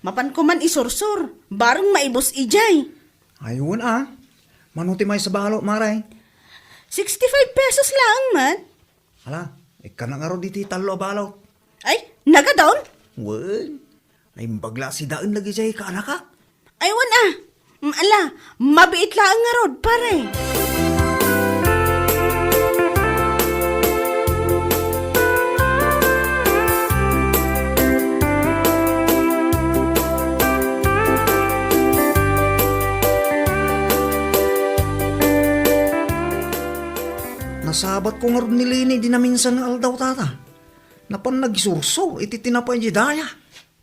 Mapan ko man isursur. Barong maibos ijay. Ayun Manuti may sa balo, maray. 65 pesos lang man. Hala, ika na nga ro di talo balo. Ay, nagadaon? Wen, ay bagla si daan lagi siya ka anak ka. Aywan Ala, mabiit lang nga rod, pare. Nasabat ko nga ron ni Lini di na minsan nga aldaw tata. Napan nagisurso, iti tinapay di daya.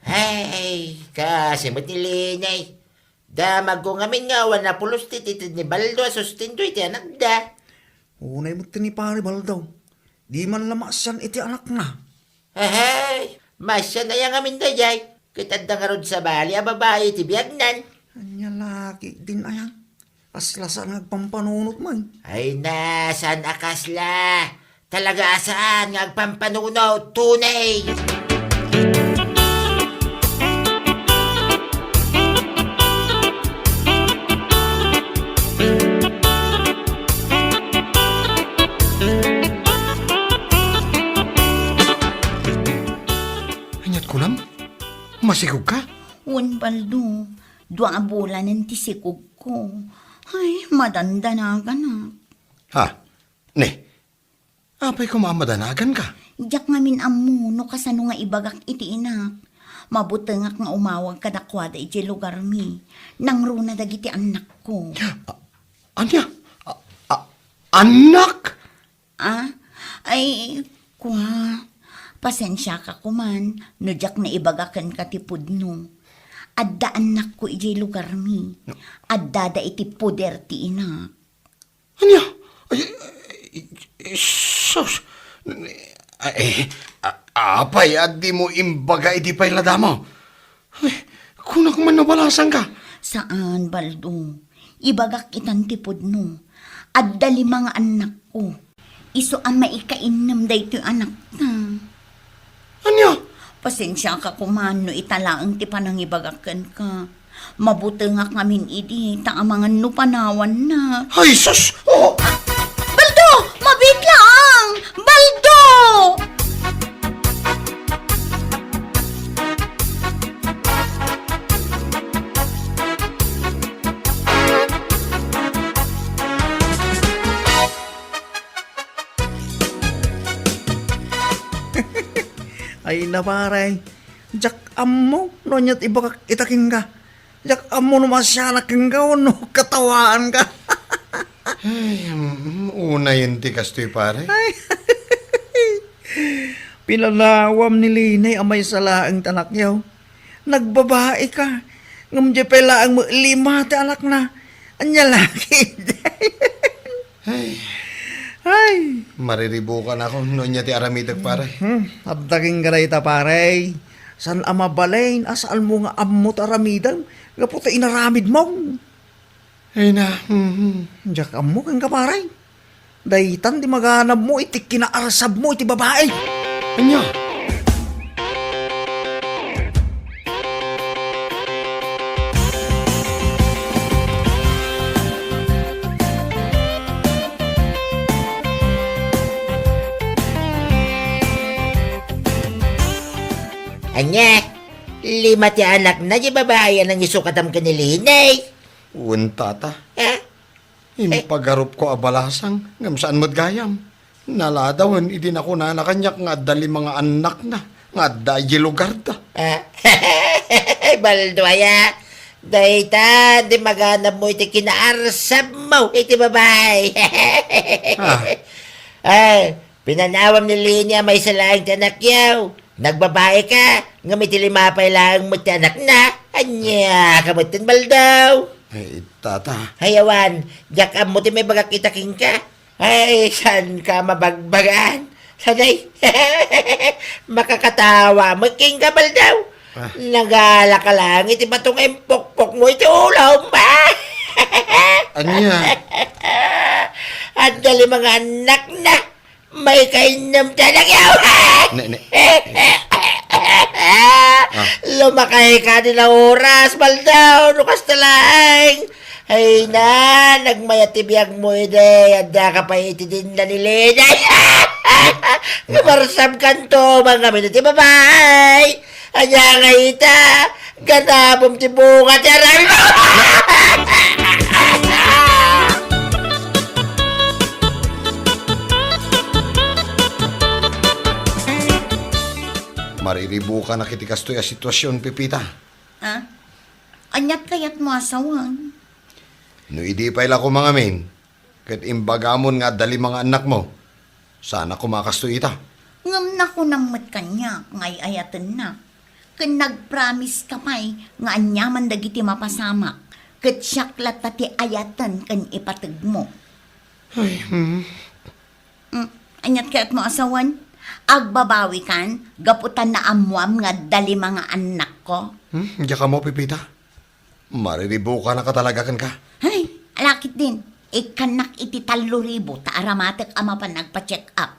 Ay, kasi matilinay. Damag ko ngamin nga, wana pulos tititid ni Baldo, sustindo iti anak da. Unay mo tinipari baldaw. Di man lamasyan iti anak na. Ay, masya na yung amin da jay. Kitad na nga ron sa bali, babae iti biyagnan. Anya laki din ayan. Aslasan nagpampanunot man. Ay na, saan akasla? Talaga saan nagpampanunaw, tunay. Anyat ko nam? Masigog ka? Un baldo, dua bulan ang tisikog ko. Ay, madanda na ganak. Ha? Ne? Apay ko mamadanagan ka? Iyak ngamin amuno kasano nga ibagak iti inak. Mabutengak nga umawag kadakwada iti lugar mi. Nang runa dagiti anak ko. Anya? Anak? Ay, kwa. Pasensya ka kuman. No jak na ibagakan katipod no. Adda anak ko iti lugar mi. Adda da iti poder ti inak. Anya? Sus. Apay, at di mo imbaga iti pay ladamo. Ay, kunak man nabalasan ka. Saan, Baldo? Ibagak itan tipod no. Adda limang anak ko. Iso ang maikainam da ito anak na. Anya? Pasensya ka kumano italaang ti panang ibagakan ka. Mabutengak ngamin idi, taamangan no panawan na. Ay, sus! Oh! Baldo! Mabit lang! Baldo! Ay naparay. Jak amo, no nyat ibakak itaking ka. Jak amo no masyanak ka, no katawaan ka. Ay, una yun ti kastoy pare. Pinalawam ni Linay amay salaang tanak yaw. Nagbabae ka. Ngamdya pala ang lima ti anak na. Anya laki. Ay. Mariribukan ako, no niya ti aramidag pare. Abdaging garay ta pare. San ama balayn, asal mo nga amot aramidang. Gaputa inaramid mo. Ay na, Diyak amo kang kaparay. Daytan di maghanap mo, iti kinaarsab mo, iti babae. anya? Anya, lima ti anak na, di babae ang isukatam ka ni Linay. Tata. Ha? Impagarup ko abalasang, ngam saan mo't gayam. Naladawan, idin ako na nakanyak nga dali mga anak na, nga dayi lugar da. Baldo aya. Dayta, di maghanap mo iti kinaarsab mo, iti babae. Ay, pinanawam ni Linya may salaang tanak yaw. Nagbabae ka, ngamit limapay lang mo tanak na. Anya, kamutin baldaw. Ay, tata. Hayawan, jakam mo ti may bagakitaking ka. Ay, saan ka mabagbagan? Sanay, makakatawa mo king kabal daw. Nagala ka lang, iti batong empok-pok mo iti ulam. Anya? At dali mga anak na may kainom talag yaw. Ne. Lumakay ka din na oras, baldaw, nukas talaing. Ay na, nagmayatibiyag mo ide, anda ka pa iti din na nilinay. Marsam kanto, mga minute, babay. Anya nga ita, ganabom ti bunga, tiyaran mo. Mariribukan na kiti kastoy a sitwasyon, Pipita. Ha? Anyat kayat mo asawang. No idi pa ila ko mga min, kat imbagamon nga dali mga anak mo. Sana kumakastoy ita. Ngam na ko nang mat kanya, ngay ayatan na. Kan nag-promise ka pa'y, nga anyaman dagiti mapasamak. Kat siyaklat tati ayatan kan ipatag mo. Anyat kayat mo asawan? Agbabawi kan, gaputan na amwam nga dali mga anak ko. Diya ka mo, Pipita. Mariribukan na katalaga ka. Ay, alakit din. Ikanak iti 3,000 ta aramatek ama pa nagpa-check up.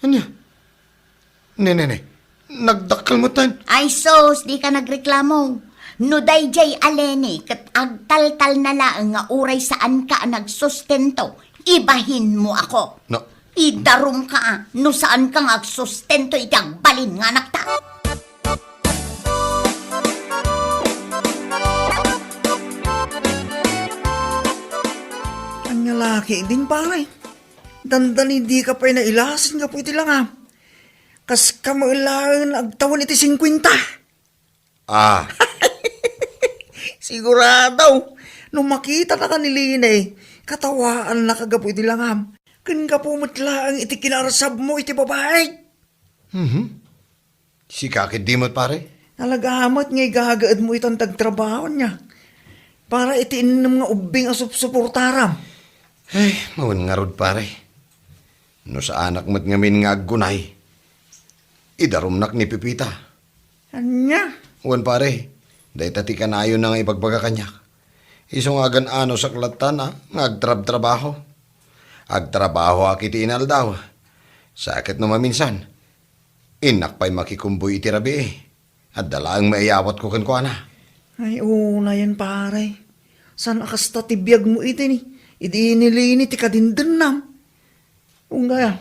Anya? Ne. Nagdakkel mo tan. Ay sos, di ka nagreklamo. No dayjay aleni, kat agtaltal na laang nga uray saan ka nagsustento. Ibahin mo ako. No. Idarum ka no saan ka nagsustento itang balin nga anak ta. Anya laki din pare. Dandan hindi ka pa'y nailasin nga po iti lang ha. Kas ka mailangan agtawan iti 50. Ah, Sigurado. Nung makita na kanilinay, katawaan na kagapo iti lang ha. Kan ka po matlaang iti kinarasab mo iti babae. si kakit di mo't pare. Alagamat ngay gagaad mo itong tagtrabaho niya. Para iti inom nga ubing asup-suportaram. Ay, mawan nga rod pare. No sa anak mo't ngamin nga aggunay. Idarumnak ni Pipita. Anya? Wan pare, dahi tati kanayo na nga ipagbaga kanyak. Isong agan ano sa klatan nga agtrab-trabaho. Agtrabaho akiti inal daw. Sakit no maminsan. Inak pa'y makikumboy iti rabi At dalaang maiyawat ko kan na. Ay, una yan pare. San akasta tibiyag mo iti ni? Idi nilini ti kadindinam. Ungaya,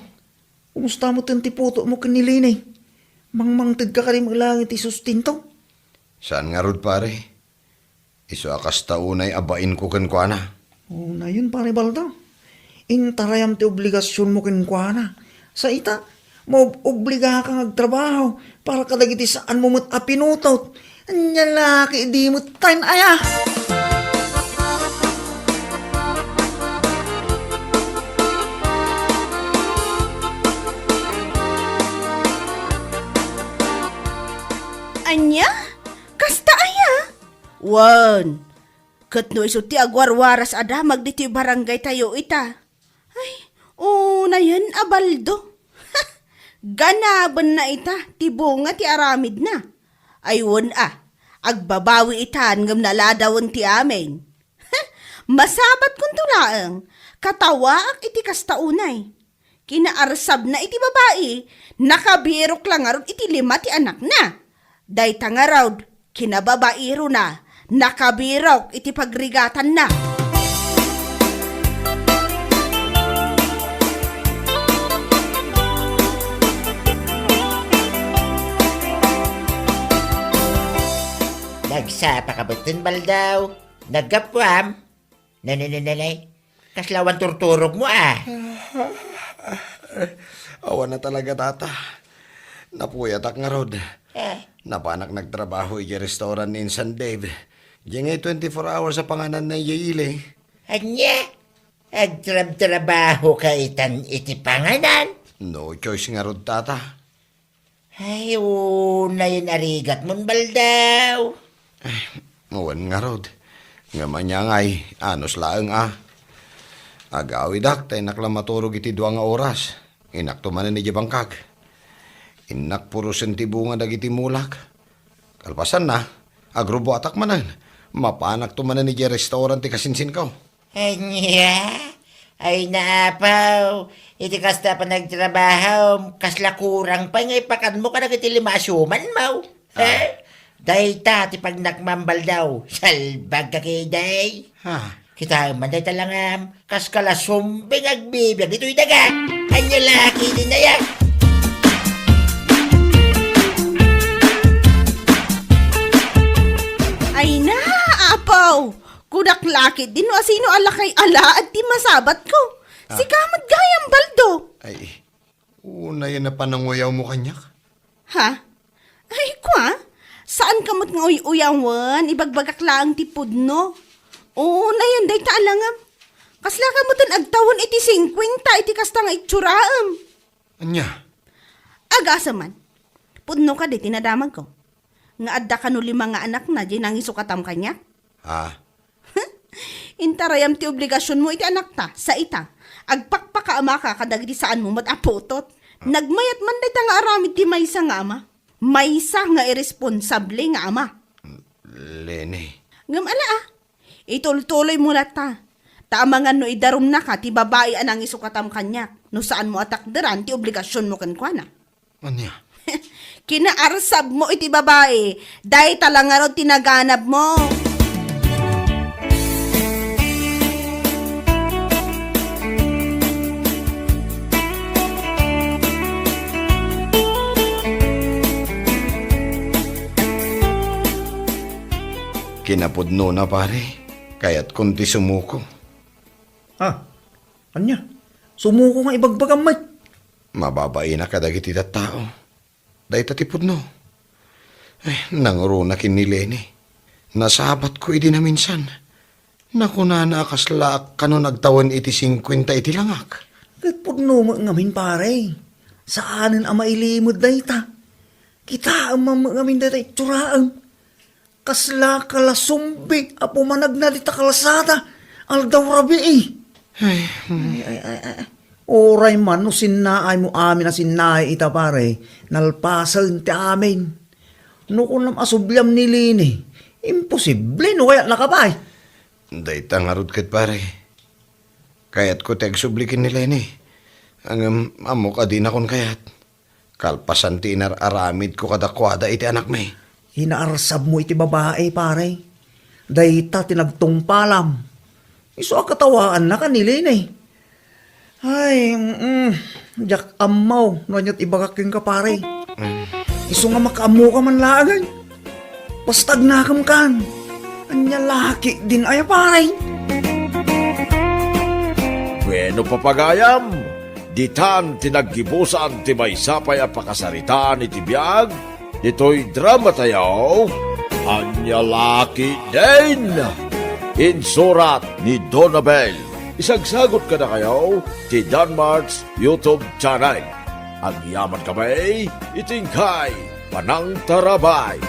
kumusta mo ti puto mo kanilini? Mangmangtid ka karim langit ti sustinto. Saan nga rod pare? Iso akasta unay abain ko kan na. Una yun pare balda. Intarayam ti obligasyon mo kinkwana. Sa ita, obliga kang agtrabaho para kadagiti saan mo mo't apinutot. Anya laki, di mo't tayo aya. Anya? Kasta aya? Wan. Kat no iso ti agwarwaras ada magditi barangay tayo ita. Ay, na yan abaldo. Ganaban na ita, tibunga ti aramid na. Ayun agbabawi itan ngam naladawan ti amin. Masabat kung tulaang, katawaak iti kastaunay. Kinaarsab na iti babae, nakabirok lang aron iti 5 ti anak na. Day tangarawd, kinababairo na, nakabirok iti pagrigatan na. Nagsapa ka batin baldaw. Nagkapwam. Nanay. Kaslawan turturog mo Awan na talaga tata. Napuyatak nga rod. Napanak nagtrabaho iti restaurant in San Dave. Diyan ngay 24 hours sa panganan na Yaile. Anya? Agtrab-trabaho ka itan iti panganan? No choice nga rod tata. Ay, na yun arigat mon baldaw. Awan nga rod. Nga manya ngay, anos laang Agawi dak, tay naklamaturog iti 2 nga oras. Inak tumanan ni Jabangkag. Inak puro sentibunga dagiti mulak. Kalpasan na, agrubo atak manan. Mapanak tumanan ni restaurant ti kasinsin ko. Ay naapaw. Iti kasta pa nagtrabaho, kasla kurang pa ngay pakan mo ka nagitilimasyuman mo. Day ta, ti pag nakmambal daw, salbag ka kay day. Kita man day talangam, kas kalasumbing agbibiyag, dito'y daga. Anya laki din na yan. Ay na, apaw! Kudak laki din no asino ala kay ala at di masabat ko. Si kamad gayang baldo. Ay, una yan na pananguyaw mo kanyak. Ha? Ay kwa? Saan kamot nga uyawan? Ibagbagak laang tipod no? Oo na yan, day taalangam. Kasla kamotan agtawon iti 50, iti kasta nga itsuraam. Anya? Agasa man. Pudno ka di, tinadamag ko. Nga adda ka no 5 nga anak na, di nangisukatam kanya. Intarayam ti obligasyon mo iti anak ta, sa ita. Agpakpakaama ka kadagiti saan mo mataputot. Nagmayat man day ta nga aramid ti maysa nga ama. Maysa nga irresponsable nga ama. Lene. Ngam ala itultuloy mo lata. Taamangan no idarum na ka, ti babae anang isukatam kanya. No saan mo atakderan, ti obligasyon mo kankwana. Anya? Kinaarsab mo iti babae, dahi talangaro tinaganap mo. Kinapudno na pare, kaya't kunti sumuko. Anya? Sumuko nga ibagbagang may. Mababae na kadagiti tao. Dahi tatipudno. Nanguro na kinilene. Nasabat ko iti na minsan. Naku na nakasla kano nagtawan iti 50 iti langak. Pudno mo ngamin pare. Saanin ang mailimod dahi ta? Kita ang ngamin dahi tsuraang. Kasla kalasumbi, apo manag na dita kalasada, aldaw rabi Oray man, no sinaay mo amin na sinaay ita pare, nalpasan ti amin. No kung nam asubyam ni Lini, imposible no kaya nakabay. Day tangarod kat pare. Kaya't ko teg sublikin ni Leni. Ang amok adin akon kayat. Kalpasan ti inararamid ko kadakwada iti anak may. Hinaarsab mo iti babae, pare. Dayta tinagtungpalam. Iso akatawaan na kanilin eh. Ay, jak amaw, nanyat ibagaking ka, pare. Iso nga makamu ka man laagay. Pastag nakam kan. Anya laki din ay, pare. Bueno papagayam, ditan tinaggibusan ti maysapay a pakasaritaan iti biag, ito'y drama tayo, Anya Laki din. Insurat ni Donabel. Isagsagot ka na kayo ti Danmarks YouTube channel. Ang yaman kamay, itingkay, panang tarabay.